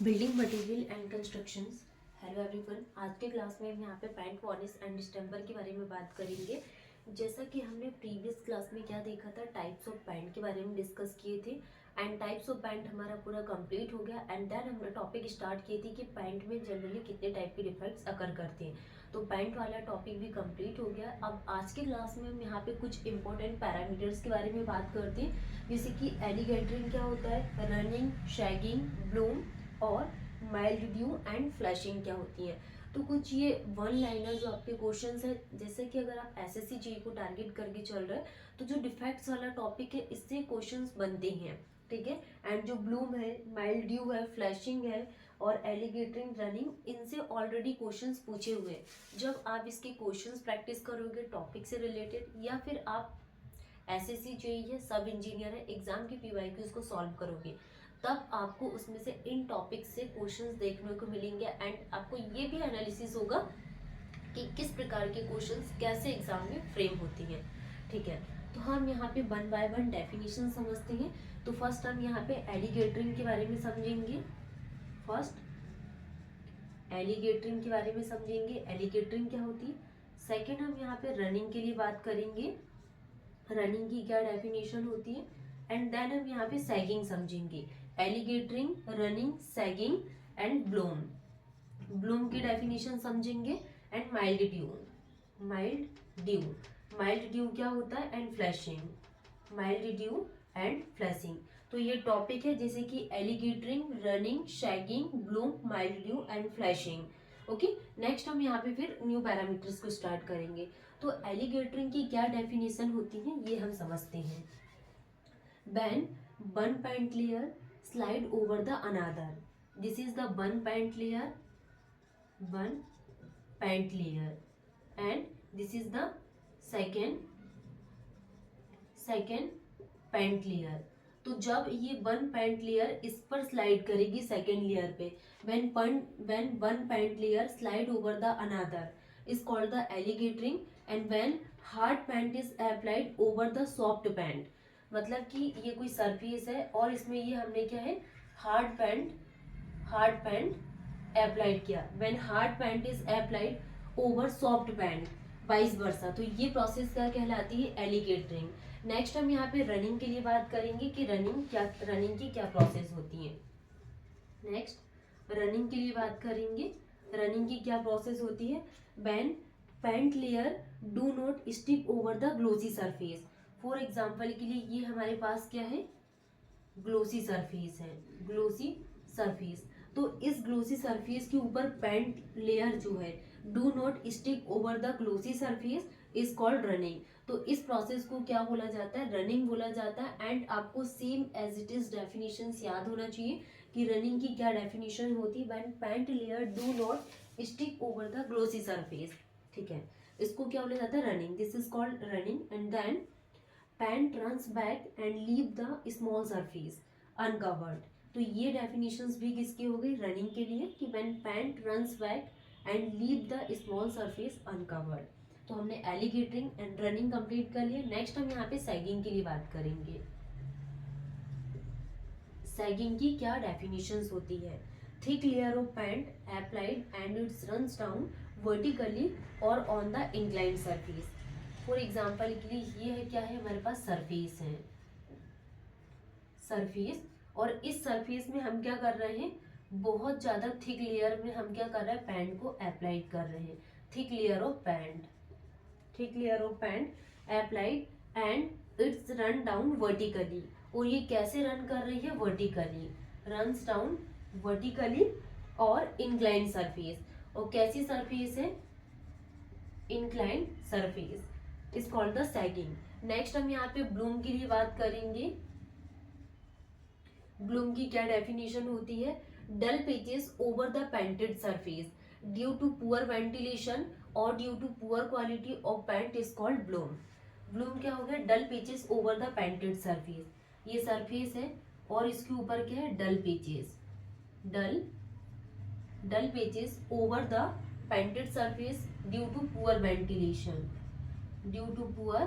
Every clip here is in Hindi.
Building material and constructions. Hello everyone, आज के क्लास में हम यहाँ पे पैंट वार्निश एंड डिस्टेम्पर के बारे में बात करेंगे। जैसा कि हमने प्रीवियस क्लास में क्या देखा था, टाइप्स ऑफ पैंट के बारे में डिस्कस किए थे एंड टाइप्स ऑफ पैंट हमारा पूरा कंप्लीट हो गया। एंड देन हमने टॉपिक स्टार्ट किए थे कि पैंट में जनरली कितने टाइप के डिफेक्ट्स अकर करते हैं, तो पैंट वाला टॉपिक भी कंप्लीट हो गया। अब आज के क्लास में हम यहाँ पे कुछ इंपॉर्टेंट पैरामीटर्स के बारे में बात करते हैं, जैसे कि एलिगेटरिंग क्या होता है, रनिंग, शैगिंग, ब्लूम और माइल्ड ड्यू एंड फ्लैशिंग क्या होती है। तो कुछ ये वन लाइनर जो आपके क्वेश्चंस है, जैसे कि अगर आप एसएससी जेईई को टारगेट करके चल रहे हैं तो जो डिफेक्ट्स वाला टॉपिक है इससे क्वेश्चंस बनते हैं, ठीक है। एंड जो ब्लूम है, माइल्ड ड्यू है, फ्लैशिंग है और एलिगेटरिंग, रनिंग, इनसे ऑलरेडी क्वेश्चंस पूछे हुए हैं। जब आप इसके क्वेश्चंस प्रैक्टिस करोगे टॉपिक से रिलेटेड, या फिर आप एसएससी जेईई है, सब इंजीनियर है, एग्जाम की पीवाईक्यूज को सॉल्व करोगे, तब आपको उसमें से इन टॉपिक से क्वेश्चंस देखने को मिलेंगे एंड आपको ये भी एनालिसिस होगा कि किस प्रकार के क्वेश्चंस कैसे एग्जाम में फ्रेम होती हैं, ठीक है। तो हम यहाँ पे वन बाय वन डेफिनेशन समझते हैं। तो फर्स्ट हम यहाँ पे एलिगेटरिंग के बारे में समझेंगे। फर्स्ट एलिगेटरिंग के बारे में समझेंगे, एलिगेटरिंग क्या होती है। सेकेंड हम यहाँ पे रनिंग के लिए बात करेंगे, रनिंग की क्या डेफिनेशन होती है। एंड देन हम यहाँ पे सैगिंग समझेंगे, alligatoring, running, sagging and bloom. Bloom की डेफिनेशन समझेंगे and mildew, mildew, mildew क्या होता है and flashing, mildew and flashing. तो ये टॉपिक है जैसे कि alligatoring, running, sagging, bloom, mildew and flashing. Okay, next हम यहाँ पे फिर न्यू पैरामीटर्स को स्टार्ट करेंगे। तो एलिगेटरिंग की क्या डेफिनेशन होती है ये हम समझते हैं। When one pant layer slide over the another, this is the one pant layer, one pant layer, and this is the second pant layer। तो जब ये वन पैंट लेयर इस पर स्लाइड करेगी सेकेंड लेयर पे, when one pant layer slide over the another is called the alligating, and when hard pant is applied over the soft pant, मतलब कि ये कोई सरफेस है और इसमें ये हमने क्या है, हार्ड पैंट अप्लाइड किया, when hard pant is applied over soft pant, vice versa, तो ये प्रोसेस क्या कहलाती है, एलिगेटरिंग। नेक्स्ट हम यहाँ पे रनिंग के लिए बात करेंगे कि रनिंग की क्या प्रोसेस होती है। नेक्स्ट रनिंग के लिए बात करेंगे, रनिंग की क्या प्रोसेस होती है। When paint layer do not stick over the glossy surface, for example के लिए ये हमारे पास क्या है, ग्लोसी सरफेस है, ग्लोसी सरफेस। तो इस ग्लोसी सरफेस के ऊपर पैंट लेयर जो है do not stick over the glossy surface is called running. तो इस प्रोसेस को क्या बोला जाता है, रनिंग बोला जाता है। एंड आपको same as it is definition याद होना चाहिए कि रनिंग की क्या डेफिनेशन होती है, when paint layer do not stick over the glossy surface, ठीक है। इसको क्या बोला जाता है, running, this is called running. And then paint runs back and leave the small surface uncovered. तो ये डेफिनेशंस भी किसकी हो गई, रनिंग के लिए, कि when pant runs back and leave the small surface uncovered. तो हमने एलिगेटरिंग एंड रनिंग कंप्लीट कर लिया। नेक्स्ट हम यहाँ पे सैगिंग के लिए बात करेंगे। सैगिंग की क्या डेफिनेशंस होती है, thick layer of paint applied and its runs down vertically और on the inclined surface. For example के लिए ये है, क्या है हमारे पास, सरफेस है, सरफेस, और इस सरफेस में हम क्या कर रहे हैं, बहुत ज्यादा थिक लेयर में हम क्या कर रहे हैं, पैंट को अप्लाइड कर रहे हैं, thick layer of pant, thick layer of paint applied and its run down vertically. और ये कैसे रन कर रही है, वर्टिकली, रन्स डाउन वर्टिकली और इंक्लाइंड सरफेस। और कैसी सरफेस है, inclined surface is called the sagging. Next हम यहाँ पे ब्लूम के लिए बात करेंगे। ब्लूम की क्या डेफिनेशन होती है, dull patches over the painted surface due to poor ventilation और due to poor quality of paint is called bloom. Bloom क्या हो गया, dull patches over the painted surface, ये सरफेस है और इसके ऊपर क्या है, dull patches, dull patches over the painted surface due to poor ventilation, due to poor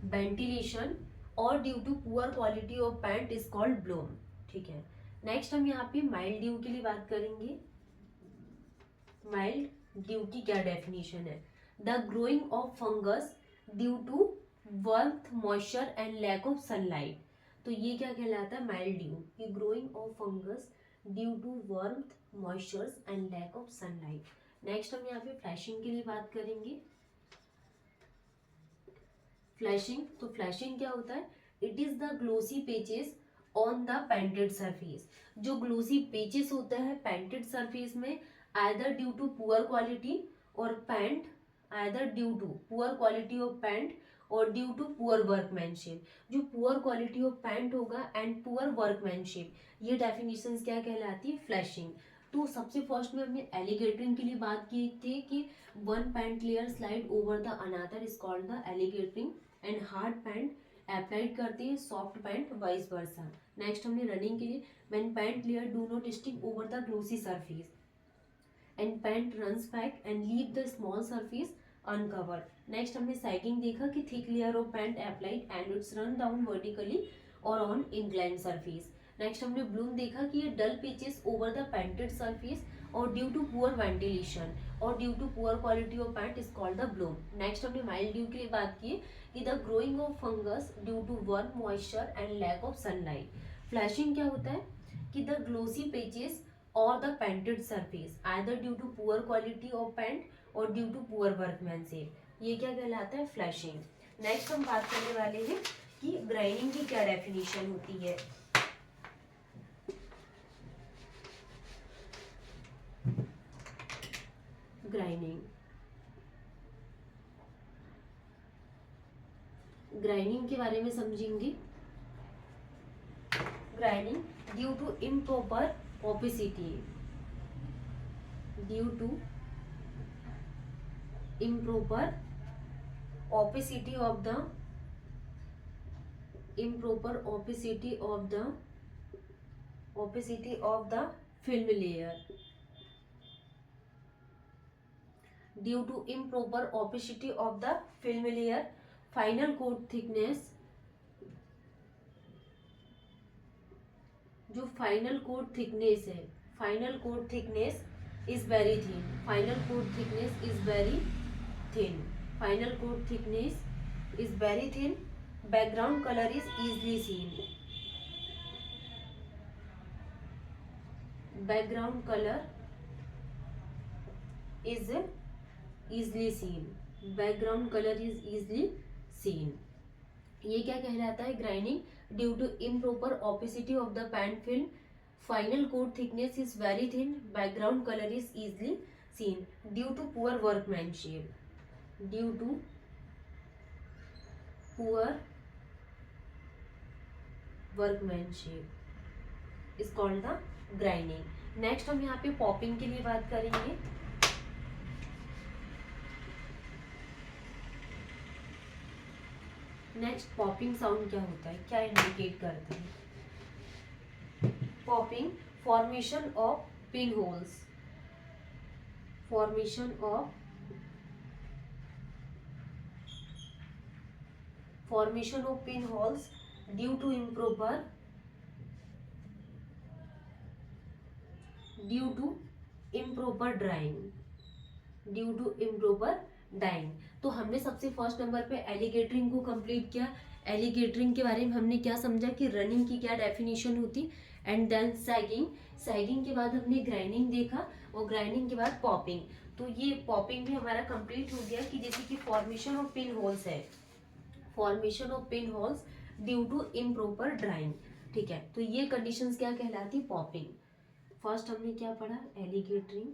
ventilation और due to poor quality of paint is called bloom, ठीक है। नेक्स्ट हम यहाँ पे माइल्ड ड्यू के लिए बात करेंगे। माइल्ड ड्यू की क्या डेफिनेशन है? The growing of fungus due to warmth moisture and lack of sunlight. तो ये क्या कहलाता है? माइल्ड ड्यू, कि growing of fungus due to warmth moisture and lack of sunlight. Next हम यहाँ पे फ्लैशिंग के लिए बात करेंगे। फ्लैशिंग, तो फ्लैशिंग क्या होता है? It is the glossy patches on the painted surface. जो ग्लोसी पेचेस होता है पेंटेड सरफेस में, either due to poor quality और paint, either due to poor quality of paint और ड्यू टू पुअर वर्कमैनशिप। जो पुअर क्वालिटी ऑफ पेंट होगा एंड पुअर वर्कमैनशिप, ये डेफिनेशंस क्या कहलाती है? फ्लैशिंग। तो सबसे फर्स्ट में हमने एलिगेटरिंग के लिए बात की थी कि one paint layer slide over the another is called the alligatoring and hard paint applied करते हैं soft paint vice versa. Next हमने रनिंग के लिए when paint layer do not stick over the glossy surface and paint runs back and leave the small surface uncovered. Next हमने सैगिंग देखा कि thick layer of paint applied and its run down vertically और ऑन इंक्लाइन सरफेस। नेक्स्ट हमने ब्लूम देखा कि ये dull patches over the painted surface और ड्यू टू पुअर वेंटिलेशन और due to poor quality of paint is called the bloom. Next हमने माइल्ड ड्यू के लिए बात की कि the growing of fungus due to warm moisture and lack of sunlight. Flashing क्या होता है? कि द ग्लोसी पेचेस और the painted surface either due to poor quality of paint और ड्यू टू पुअर वर्कमैनशिप, ये क्या कहलाता है? फ्लैशिंग। नेक्स्ट हम बात करने वाले हैं कि ग्राइंडिंग की क्या डेफिनेशन होती है। ग्राइंडिंग, ग्राइंडिंग के बारे में समझेंगे। Grinding due to improper opacity, due to improper opacity of the film layer, due to improper opacity of the film layer final coat thickness, जो फाइनल कोट थिकनेस है, final coat thickness is very thin, final coat thickness is very thin, final coat thickness is very thin, background colour is easily seen, background colour is easily seen, background colour is easily seen. ये क्या कहलाता है? Grinding due to improper opacity of the paint film, final coat thickness is very thin, background colour is easily seen, due to poor workmanship, due to poor workmanship is called the grinding. Next हम यहाँ पे पॉपिंग के लिए बात करेंगे। नेक्स्ट पॉपिंग साउंड क्या होता है, क्या इंडिकेट करता है? Popping formation of pin holes, formation of pin holes due to improper drying. तो हमने सबसे फर्स्ट नंबर पे एलिगेटरिंग को कंप्लीट किया। एलिगेटरिंग के बारे में हमने क्या समझा कि रनिंग की क्या डेफिनेशन होती, एंड देन सैगिंग, सैगिंग के बाद हमने ग्राइंडिंग देखा और ग्राइंडिंग के बाद पॉपिंग। तो ये पॉपिंग भी हमारा कंप्लीट हो गया कि जैसे कि फॉर्मेशन ऑफ पिन होल्स है, formation of pin holes due to improper drying. ठीक है, तो ये कंडीशंस क्या कहलाती? पॉपिंग। फर्स्ट हमने क्या पढ़ा? एलिगेटरिंग,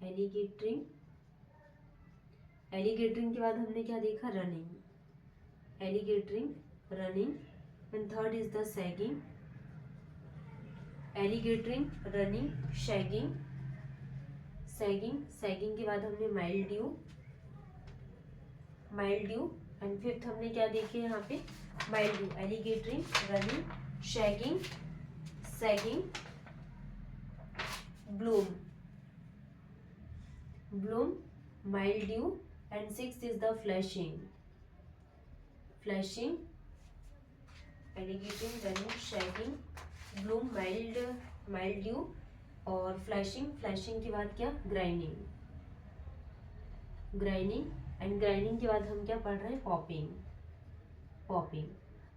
एलिगेटरिंग, एलिगेटरिंग के बाद हमने क्या देखा? Running, alligatoring, running, and third is the sagging, alligatoring, running, sagging, sagging, sagging के बाद हमने mildew, mildew, and fifth हमने क्या देखे यहाँ पे? Mildew, alligatoring, running, sagging, sagging, bloom, bloom, mildew, and sixth is the flashing, flashing, alligating, running, shagging, bloom mildew, और फ्लैशिंग के बाद क्या, ग्राइंडिंग एंड ग्राइंडिंग के बाद हम क्या पढ़ रहे हैं, पॉपिंग।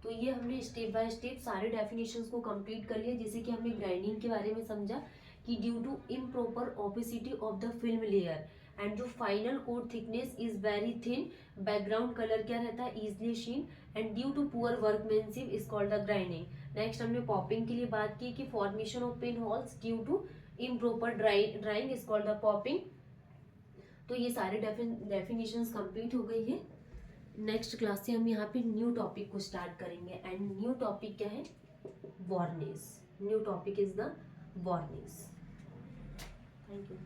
तो ये हमने स्टेप बाय स्टेप सारे डेफिनेशंस को कंप्लीट कर लिया। जैसे कि हमने ग्राइंडिंग के बारे में समझा कि due to improper opacity of the film layer and जो final coat thickness is very thin, background colour क्या रहता है, easily seen, and due to poor workmanship is called the grinding. Next हमने पॉपिंग के लिए बात की कि formation of pin holes due to improper drying is called the popping. तो ये सारे डेफिनेशंस कंप्लीट हो गई है। नेक्स्ट क्लास से हम यहाँ पे न्यू टॉपिक को स्टार्ट करेंगे एंड न्यू टॉपिक क्या है, varnish. New topic is the varnish. Thank you.